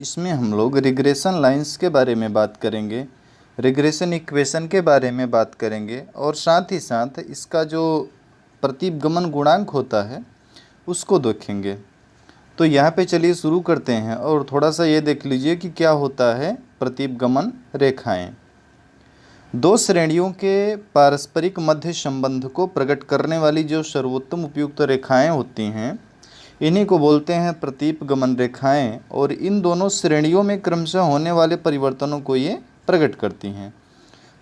इसमें हम लोग रिग्रेशन लाइंस के बारे में बात करेंगे, रिग्रेशन इक्वेशन के बारे में बात करेंगे और साथ ही साथ इसका जो प्रतिगमन गुणांक होता है उसको देखेंगे। तो यहाँ पे चलिए शुरू करते हैं और थोड़ा सा ये देख लीजिए कि क्या होता है प्रतिगमन रेखाएं। दो श्रेणियों के पारस्परिक मध्य संबंध को प्रकट करने वाली जो सर्वोत्तम उपयुक्त रेखाएं होती हैं इन्हीं को बोलते हैं प्रतिगमन रेखाएं और इन दोनों श्रेणियों में क्रमशः होने वाले परिवर्तनों को ये प्रकट करती हैं।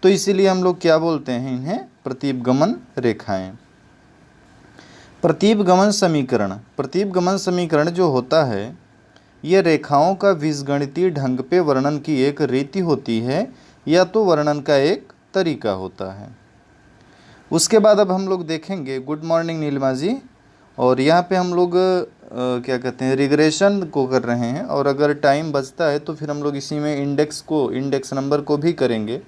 तो इसीलिए हम लोग क्या बोलते हैं इन्हें प्रतिगमन रेखाएं। प्रतिगमन समीकरण जो होता है यह रेखाओं का बीजगणितीय ढंग पे वर्णन की एक रीति होती है या तो वर्णन का एक तरीका होता है। उसके बाद अब हम लोग देखेंगे, गुड मॉर्निंग नीलिमा जी, और यहाँ पे हम लोग क्या कहते हैं रिग्रेशन को कर रहे हैं और अगर टाइम बचता है तो फिर हम लोग इसी में इंडेक्स नंबर को भी करेंगे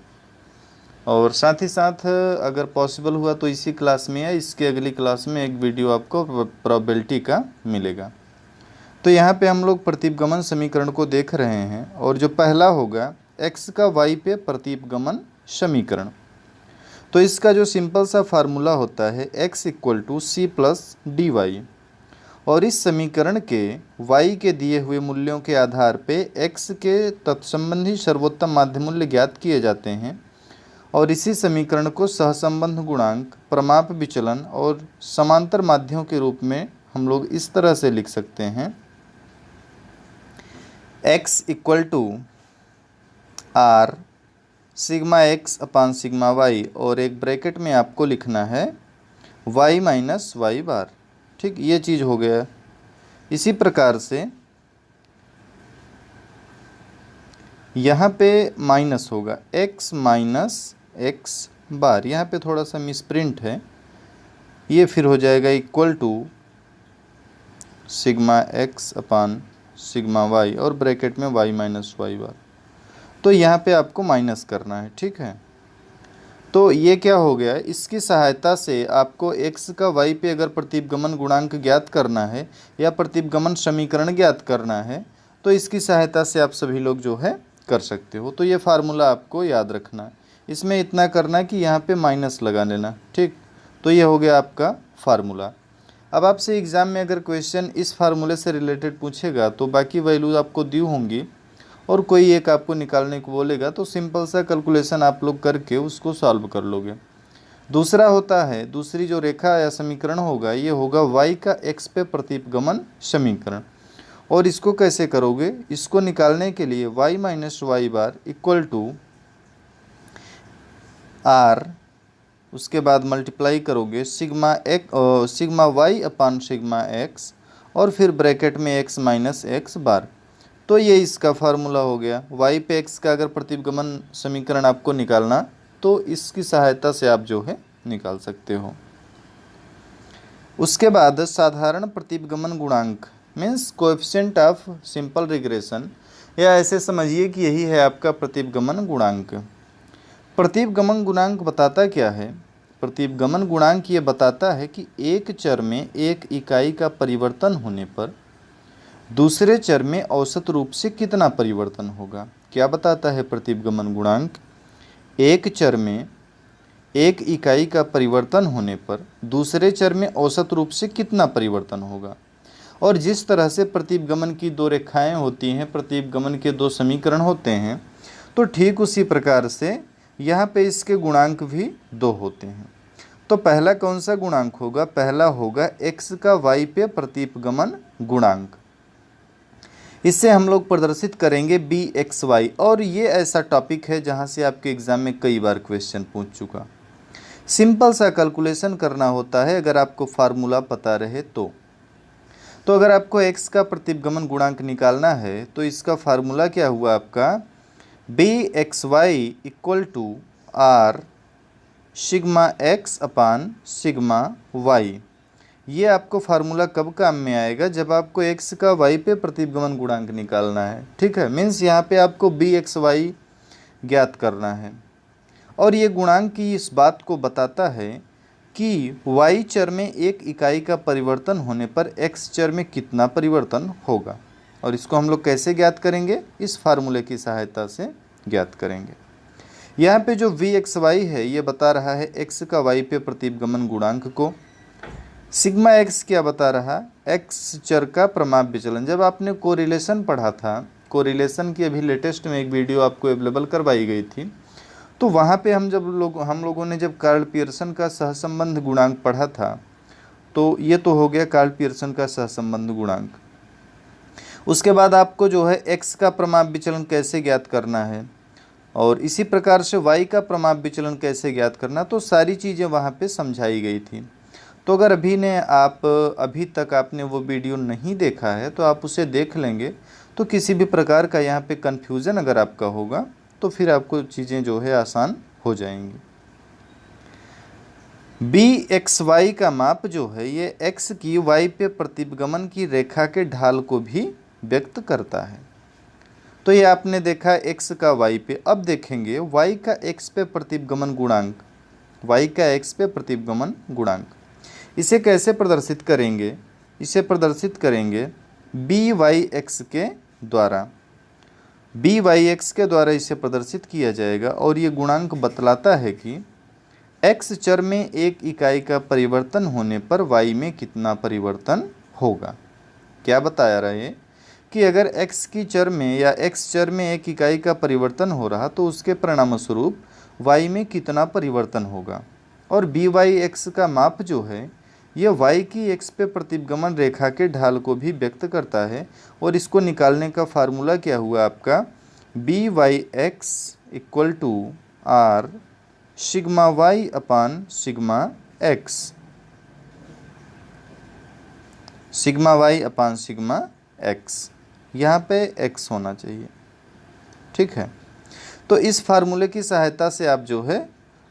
और साथ ही साथ अगर पॉसिबल हुआ तो इसी क्लास में या इसके अगली क्लास में एक वीडियो आपको प्रोबेबिलिटी का मिलेगा। तो यहाँ पे हम लोग प्रतिगमन समीकरण को देख रहे हैं और जो पहला होगा x का y पे प्रतिगमन समीकरण। तो इसका जो सिंपल सा फार्मूला होता है x = c+dy और इस समीकरण के y के दिए हुए मूल्यों के आधार पे x के तत्संबंधी सर्वोत्तम माध्य मूल्य ज्ञात किए जाते हैं और इसी समीकरण को सहसंबंध गुणांक, प्रमाप विचलन और समांतर माध्यों के रूप में हम लोग इस तरह से लिख सकते हैं, x = r सिग्मा x अपान सिग्मा y और एक ब्रैकेट में आपको लिखना है y माइनस वाई बार। ठीक, ये चीज़ हो गया। इसी प्रकार से यहाँ पे माइनस होगा x माइनस एक्स बार, यहाँ पे थोड़ा सा मिसप्रिंट है, ये फिर हो जाएगा = सिग्मा x अपान सिग्मा y और ब्रैकेट में y माइनस वाई बार। तो यहाँ पे आपको माइनस करना है। ठीक है, तो ये क्या हो गया, इसकी सहायता से आपको x का y पे अगर प्रतिगमन गुणांक ज्ञात करना है या प्रतिगमन समीकरण ज्ञात करना है तो इसकी सहायता से आप सभी लोग जो है कर सकते हो। तो ये फार्मूला आपको याद रखना है, इसमें इतना करना है कि यहाँ पे माइनस लगा लेना। ठीक, तो ये हो गया आपका फार्मूला। अब आपसे एग्ज़ाम में अगर क्वेश्चन इस फार्मूले से रिलेटेड पूछेगा तो बाकी वैल्यूज आपको दी होंगी और कोई एक आपको निकालने को बोलेगा तो सिंपल सा कैलकुलेशन आप लोग करके उसको सॉल्व कर लोगे। दूसरा होता है, दूसरी जो रेखा या समीकरण होगा ये होगा y का x पे प्रतिगमन समीकरण। और इसको कैसे करोगे, इसको निकालने के लिए y माइनस वाई बार = r, उसके बाद मल्टीप्लाई करोगे sigma y upon sigma x और फिर ब्रैकेट में x माइनस एक्स बार। तो ये इसका फार्मूला हो गया। y पे x का अगर प्रतिगमन समीकरण आपको निकालना तो इसकी सहायता से आप जो है निकाल सकते हो। उसके बाद साधारण प्रतिगमन गुणांक means coefficient of simple regression, या ऐसे समझिए कि यही है आपका प्रतिगमन गुणांक। प्रतिगमन गुणांक बताता क्या है, प्रतिगमन गुणांक ये बताता है कि एक चर में एक इकाई का परिवर्तन होने पर दूसरे चर में औसत रूप से कितना परिवर्तन होगा। क्या बताता है प्रतिगमन गुणांक, एक चर में एक इकाई का परिवर्तन होने पर दूसरे चर में औसत रूप से कितना परिवर्तन होगा। और जिस तरह से प्रतिगमन की दो रेखाएं होती हैं, प्रतिगमन के दो समीकरण होते हैं, तो ठीक उसी प्रकार से यहाँ पे इसके गुणांक भी दो होते हैं। तो पहला कौन सा गुणांक होगा, पहला होगा x का y पे प्रतिगमन गुणांक। इससे हम लोग प्रदर्शित करेंगे bxy और ये ऐसा टॉपिक है जहाँ से आपके एग्ज़ाम में कई बार क्वेश्चन पूछ चुका। सिंपल सा कैलकुलेशन करना होता है अगर आपको फार्मूला पता रहे तो अगर आपको x का प्रतिगमन गुणांक निकालना है तो इसका फार्मूला क्या हुआ आपका, bxy = r सिग्मा x अपान सिग्मा y। ये आपको फार्मूला कब काम में आएगा, जब आपको x का y पे प्रतिगमन गुणांक निकालना है। ठीक है, मीन्स यहाँ पे आपको bxy ज्ञात करना है और ये गुणांक की इस बात को बताता है कि y चर में एक इकाई का परिवर्तन होने पर x चर में कितना परिवर्तन होगा। और इसको हम लोग कैसे ज्ञात करेंगे, इस फार्मूले की सहायता से ज्ञात करेंगे। यहाँ पे जो वी एक्स वाई है ये बता रहा है एक्स का वाई पे प्रतिगमन गुणांक को। सिग्मा एक्स क्या बता रहा, एक्स चर का प्रमाप विचलन। जब आपने कोरिलेशन पढ़ा था, कोरिलेशन की अभी लेटेस्ट में एक वीडियो आपको अवेलेबल करवाई गई थी, तो वहाँ पे हम लोगों ने जब कार्ल पियर्सन का सहसंबंध गुणांक पढ़ा था, तो ये तो हो गया कार्ल पियर्सन का सहसंबंध गुणांक। उसके बाद आपको जो है एक्स का प्रमाप विचलन कैसे ज्ञात करना है और इसी प्रकार से वाई का प्रमाप विचलन कैसे ज्ञात करना, तो सारी चीज़ें वहाँ पे समझाई गई थी। तो अगर अभी तक आपने वो वीडियो नहीं देखा है तो आप उसे देख लेंगे, तो किसी भी प्रकार का यहाँ पे कन्फ्यूज़न अगर आपका होगा तो फिर आपको चीज़ें जो है आसान हो जाएंगी। बी एक्स वाई का माप जो है ये एक्स की वाई पे प्रतिगमन की रेखा के ढाल को भी व्यक्त करता है। तो ये आपने देखा एक्स का वाई पे। अब देखेंगे वाई का एक्स पे प्रतिगमन गुणांक, वाई का एक्स पे प्रतिगमन गुणांक इसे कैसे प्रदर्शित करेंगे, इसे प्रदर्शित करेंगे बी वाई एक्स के द्वारा। बी वाई एक्स के द्वारा इसे प्रदर्शित किया जाएगा और ये गुणांक बतलाता है कि एक्स चर में एक इकाई का परिवर्तन होने पर वाई में कितना परिवर्तन होगा। क्या बताया रहा है कि अगर एक्स की चर में या एक्स चर में एक इकाई का परिवर्तन हो रहा तो उसके परिणामस्वरूप वाई में कितना परिवर्तन होगा। और बी वाई एक्स का माप जो है यह वाई की एक्स पे प्रतिगमन रेखा के ढाल को भी व्यक्त करता है। और इसको निकालने का फार्मूला क्या हुआ आपका, b y x equal to r sigma y upon sigma x, sigma y upon sigma x, यहाँ पे एक्स होना चाहिए। ठीक है, तो इस फार्मूले की सहायता से आप जो है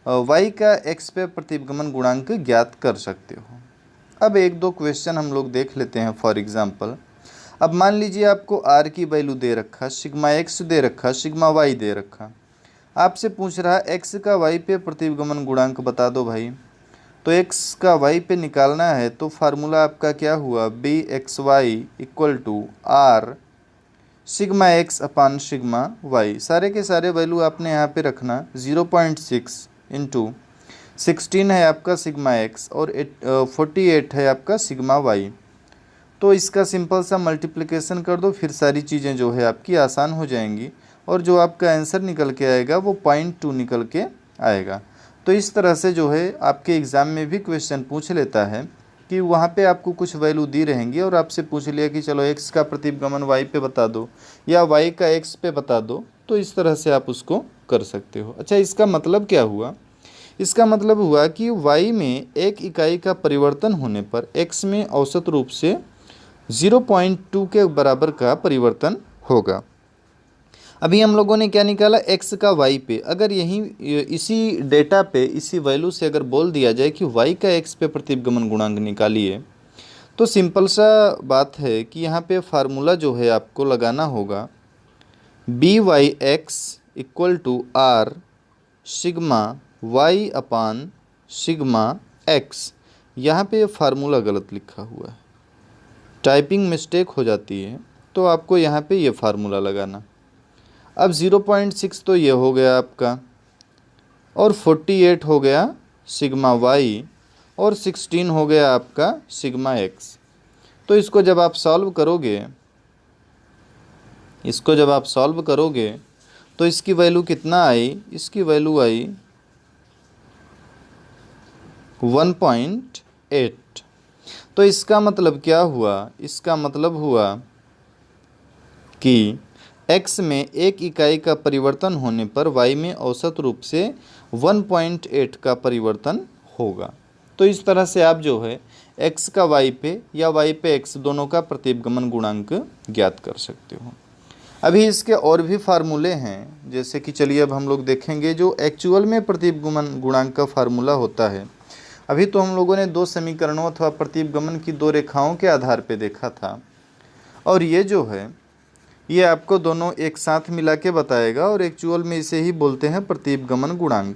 वाई का एक्स पे प्रतिगमन गुणांक ज्ञात कर सकते हो। अब एक दो क्वेश्चन हम लोग देख लेते हैं। फॉर एग्जांपल, अब मान लीजिए आपको आर की वैल्यू दे रखा, सिग्मा एक्स दे रखा, सिग्मा वाई दे रखा, आपसे पूछ रहा एक्स का वाई पे प्रतिगमन गुणांक बता दो भाई। तो एक्स का वाई पे निकालना है तो फार्मूला आपका क्या हुआ, b x y equal to r sigma x upon sigma y. सारे के सारे वैल्यू आपने यहाँ पे रखना, 0.6 इंटू 16 है आपका सिग्मा एक्स और 48 है आपका सिग्मा वाई। तो इसका सिंपल सा मल्टीप्लिकेशन कर दो, फिर सारी चीज़ें जो है आपकी आसान हो जाएंगी और जो आपका आंसर निकल के आएगा वो 0.2 निकल के आएगा। तो इस तरह से जो है आपके एग्ज़ाम में भी क्वेश्चन पूछ लेता है कि वहाँ पे आपको कुछ वैल्यू दी रहेंगी और आपसे पूछ लिया कि चलो एक्स का प्रतिगमन वाई पे बता दो या वाई का एक्स पे बता दो, तो इस तरह से आप उसको कर सकते हो। अच्छा, इसका मतलब क्या हुआ, इसका मतलब हुआ कि y में एक इकाई का परिवर्तन होने पर x में औसत रूप से 0.2 के बराबर का परिवर्तन होगा। अभी हम लोगों ने क्या निकाला, x का y पे। अगर यही इसी डेटा पे, इसी वैल्यू से अगर बोल दिया जाए कि y का x पे प्रतिगमन गुणांक निकालिए, तो सिंपल सा बात है कि यहाँ पे फार्मूला जो है आपको लगाना होगा, b y x equal to r sigma y upon sigma x. यहाँ पे फार्मूला गलत लिखा हुआ है, टाइपिंग मिस्टेक हो जाती है, तो आपको यहाँ पे ये फार्मूला लगाना। अब 0.6 तो ये हो गया आपका और 48 हो गया सिग्मा y और 16 हो गया आपका सिग्मा x। तो इसको जब आप सॉल्व करोगे, तो इसकी वैल्यू कितना आई, इसकी वैल्यू आई 1.8। तो इसका मतलब क्या हुआ, इसका मतलब हुआ कि x में एक इकाई का परिवर्तन होने पर y में औसत रूप से 1.8 का परिवर्तन होगा। तो इस तरह से आप जो है x का y पे या y पे x दोनों का प्रतिगमन गुणांक ज्ञात कर सकते हो। अभी इसके और भी फार्मूले हैं, जैसे कि चलिए अब हम लोग देखेंगे जो एक्चुअल में प्रतिगमन गुणांक का फार्मूला होता है। अभी तो हम लोगों ने दो समीकरणों अथवा प्रतिगमन की दो रेखाओं के आधार पे देखा था, और ये जो है ये आपको दोनों एक साथ मिला के बताएगा और एक्चुअल में इसे ही बोलते हैं प्रतिगमन गुणांक।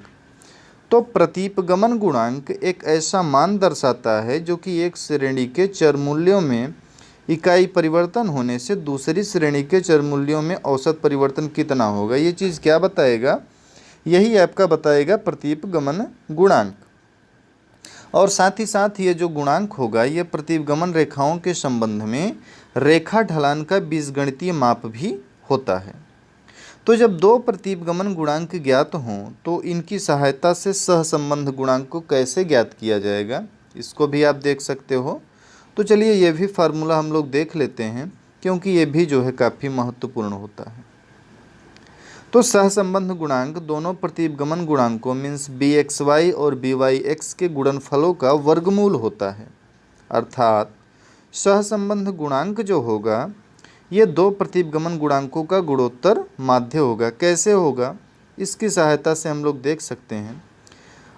तो प्रतिगमन गुणांक एक ऐसा मान दर्शाता है जो कि एक श्रेणी के चर मूल्यों में इकाई परिवर्तन होने से दूसरी श्रेणी के चर मूल्यों में औसत परिवर्तन कितना होगा। ये चीज़ क्या बताएगा, यही आपका बताएगा प्रतिपगमन गुणांक। और साथ ही साथ ये जो गुणांक होगा ये प्रतिपगमन रेखाओं के संबंध में रेखा ढलान का बीजगणितीय माप भी होता है। तो जब दो प्रतिपगमन गुणांक ज्ञात हों तो इनकी सहायता से सहसंबंध गुणांक को कैसे ज्ञात किया जाएगा, इसको भी आप देख सकते हो। तो चलिए ये भी फार्मूला हम लोग देख लेते हैं, क्योंकि ये भी जो है काफ़ी महत्वपूर्ण होता है। तो सहसंबंध गुणांक दोनों प्रतिपगमन गुणांकों मीन्स bxy और byx के गुणनफलों का वर्गमूल होता है। अर्थात सहसंबंध गुणांक जो होगा ये दो प्रतिपगमन गुणांकों का गुणोत्तर माध्य होगा। कैसे होगा, इसकी सहायता से हम लोग देख सकते हैं।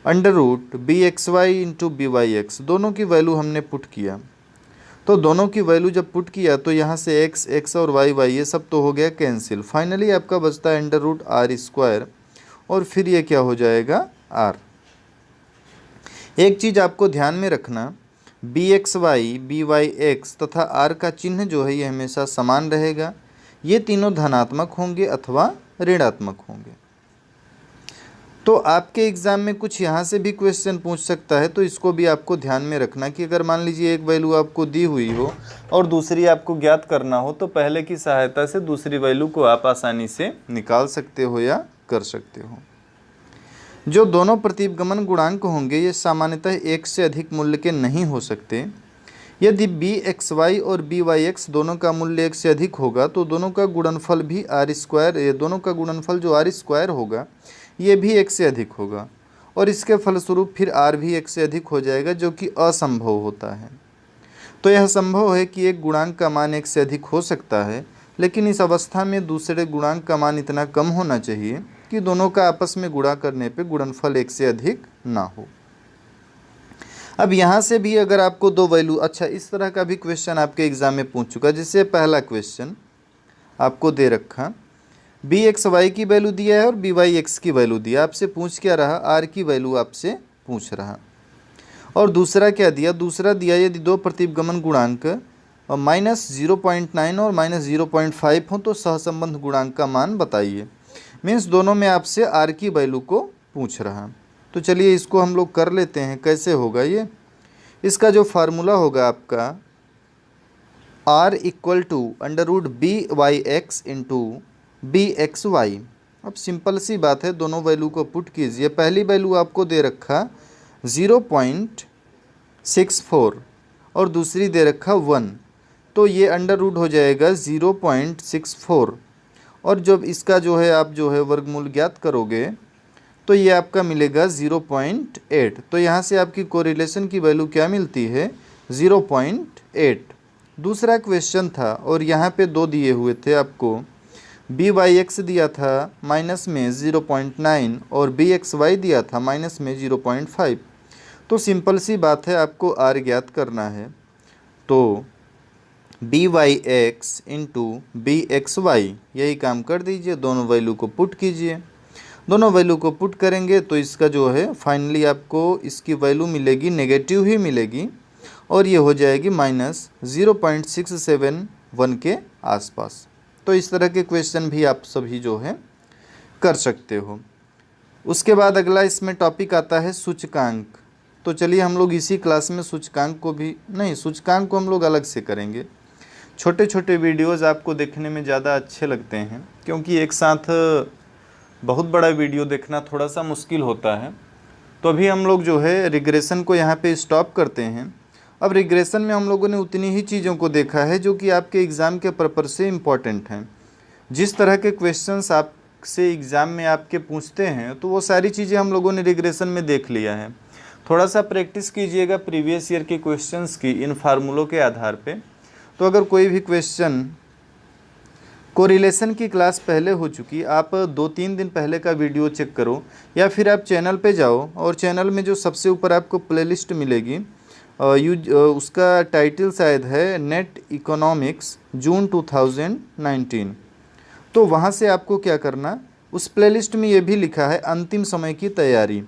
Under root bxy into byx दोनों की वैल्यू हमने पुट किया, तो दोनों की वैल्यू जब पुट किया तो यहाँ से x और y ये सब तो हो गया कैंसिल। फाइनली आपका बचता है अंडर रूट आर स्क्वायर, और फिर ये क्या हो जाएगा r। एक चीज़ आपको ध्यान में रखना, bxy byx तथा r का चिन्ह जो है ये हमेशा समान रहेगा। ये तीनों धनात्मक होंगे अथवा ऋणात्मक होंगे। तो आपके एग्ज़ाम में कुछ यहाँ से भी क्वेश्चन पूछ सकता है, तो इसको भी आपको ध्यान में रखना कि अगर मान लीजिए एक वैल्यू आपको दी हुई हो और दूसरी आपको ज्ञात करना हो तो पहले की सहायता से दूसरी वैल्यू को आप आसानी से निकाल सकते हो या कर सकते हो। जो दोनों प्रतिपगमन गुणांक होंगे ये सामान्यतः एक से अधिक मूल्य के नहीं हो सकते। यदि bxy और byx दोनों का मूल्य एक से अधिक होगा तो दोनों का गुणनफल भी आर स्क्वायर, ये दोनों का गुणनफल जो आर स्क्वायर होगा ये भी एक से अधिक होगा, और इसके फलस्वरूप फिर r भी एक से अधिक हो जाएगा, जो कि असंभव होता है। तो यह संभव है कि एक गुणांक का मान एक से अधिक हो सकता है, लेकिन इस अवस्था में दूसरे गुणांक का मान इतना कम होना चाहिए कि दोनों का आपस में गुणा करने पे गुणनफल एक से अधिक ना हो। अब यहाँ से भी अगर आपको दो वैल्यू, अच्छा इस तरह का भी क्वेश्चन आपके एग्जाम में पूछ चुका, जिससे पहला क्वेश्चन आपको दे रखा bxy की वैल्यू दिया है और byx की वैल्यू दिया, आपसे पूछ क्या रहा, r की वैल्यू आपसे पूछ रहा। और दूसरा क्या दिया, दूसरा दिया यदि दो प्रतिपगमन गुणांक -0.9 और -0.5 हो तो सहसंबंध गुणांक का मान बताइए। मीन्स दोनों में आपसे r की वैल्यू को पूछ रहा। तो चलिए इसको हम लोग कर लेते हैं। कैसे होगा ये, इसका जो फार्मूला होगा आपका r equal to under root byx into bxy। अब सिंपल सी बात है, दोनों वैल्यू को पुट कीजिए। पहली वैल्यू आपको दे रखा 0.64 और दूसरी दे रखा 1, तो ये अंडर रूट हो जाएगा 0.64, और जब इसका जो है आप जो है वर्गमूल ज्ञात करोगे तो ये आपका मिलेगा 0.8। तो यहाँ से आपकी कोरिलेशन की वैल्यू क्या मिलती है, 0.8। दूसरा क्वेश्चन था और यहाँ पे दो दिए हुए थे आपको, byx दिया था माइनस में 0.9 और bxy दिया था माइनस में 0.5। तो सिंपल सी बात है, आपको r ज्ञात करना है। तो byx इंटू bxy यही काम कर दीजिए, दोनों वैल्यू को पुट कीजिए। दोनों वैल्यू को पुट करेंगे तो इसका जो है फाइनली आपको इसकी वैल्यू मिलेगी, नेगेटिव ही मिलेगी, और ये हो जाएगी -0.671 के आसपास। तो इस तरह के क्वेश्चन भी आप सभी जो है कर सकते हो। उसके बाद अगला इसमें टॉपिक आता है सूचकांक। तो चलिए हम लोग इसी क्लास में सूचकांक को भी, नहीं सूचकांक को हम लोग अलग से करेंगे। छोटे छोटे वीडियोज़ आपको देखने में ज़्यादा अच्छे लगते हैं, क्योंकि एक साथ बहुत बड़ा वीडियो देखना थोड़ा सा मुश्किल होता है। तो अभी हम लोग जो है रिग्रेशन को यहाँ पे स्टॉप करते हैं। अब रिग्रेशन में हम लोगों ने उतनी ही चीज़ों को देखा है जो कि आपके एग्ज़ाम के पर्पज़ से इम्पॉर्टेंट हैं। जिस तरह के क्वेश्चंस आपसे एग्ज़ाम में आपके पूछते हैं तो वो सारी चीज़ें हम लोगों ने रिग्रेशन में देख लिया है। थोड़ा सा प्रैक्टिस कीजिएगा प्रीवियस ईयर के क्वेश्चंस की इन फार्मूलों के आधार पे। तो अगर कोई भी क्वेश्चन कोरिलेशन की क्लास पहले हो चुकी, आप 2-3 दिन पहले का वीडियो चेक करो, या फिर आप चैनल पे जाओ और चैनल में जो सबसे ऊपर आपको प्लेलिस्ट मिलेगी, उसका टाइटल शायद है नेट इकोनॉमिक्स जून 2019। तो वहाँ से आपको क्या करना, उस प्लेलिस्ट में ये भी लिखा है अंतिम समय की तैयारी।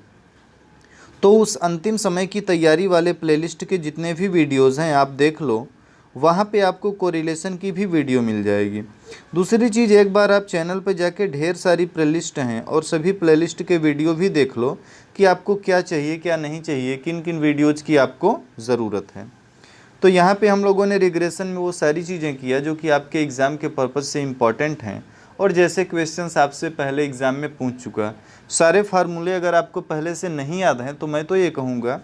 तो उस अंतिम समय की तैयारी वाले प्लेलिस्ट के जितने भी वीडियोज़ हैं आप देख लो, वहाँ पे आपको कोरिलेशन की भी वीडियो मिल जाएगी। दूसरी चीज़, एक बार आप चैनल पर जाके ढेर सारी प्लेलिस्ट हैं और सभी प्लेलिस्ट के वीडियो भी देख लो कि आपको क्या चाहिए क्या नहीं चाहिए, किन किन वीडियोज़ की आपको ज़रूरत है। तो यहाँ पे हम लोगों ने रिग्रेशन में वो सारी चीज़ें किया जो कि आपके एग्ज़ाम के पर्पज़ से इम्पॉर्टेंट हैं और जैसे क्वेश्चंस आपसे पहले एग्ज़ाम में पूछ चुका। सारे फार्मूले अगर आपको पहले से नहीं याद हैं तो मैं तो ये कहूँगा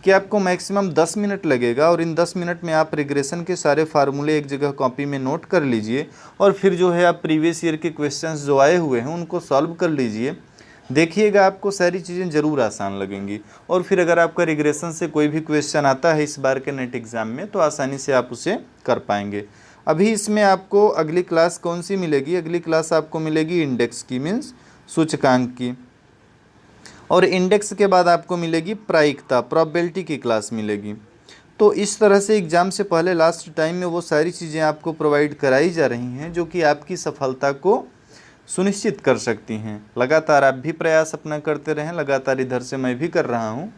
कि आपको मैक्सिमम 10 मिनट लगेगा और इन 10 मिनट में आप रिग्रेशन के सारे फार्मूले एक जगह कॉपी में नोट कर लीजिए और फिर जो है आप प्रीवियस ईयर के क्वेश्चंस जो आए हुए हैं उनको सॉल्व कर लीजिए। देखिएगा आपको सारी चीज़ें ज़रूर आसान लगेंगी और फिर अगर आपका रिग्रेशन से कोई भी क्वेश्चन आता है इस बार के नेट एग्ज़ाम में तो आसानी से आप उसे कर पाएंगे। अभी इसमें आपको अगली क्लास कौन सी मिलेगी? अगली क्लास आपको मिलेगी इंडेक्स की, मीन्स सूचकांक की, और इंडेक्स के बाद आपको मिलेगी प्रायिकता, प्रोबेबिलिटी की क्लास मिलेगी। तो इस तरह से एग्ज़ाम से पहले लास्ट टाइम में वो सारी चीज़ें आपको प्रोवाइड कराई जा रही हैं जो कि आपकी सफलता को सुनिश्चित कर सकती हैं। लगातार आप भी प्रयास अपना करते रहें, लगातार इधर से मैं भी कर रहा हूँ,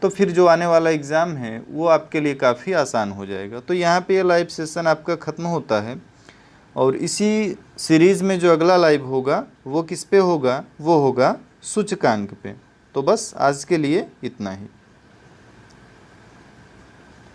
तो फिर जो आने वाला एग्ज़ाम है वो आपके लिए काफ़ी आसान हो जाएगा। तो यहाँ पे ये लाइव सेशन आपका ख़त्म होता है और इसी सीरीज़ में जो अगला लाइव होगा वो किस पे होगा? वो होगा सूचकांक पे। तो बस आज के लिए इतना ही।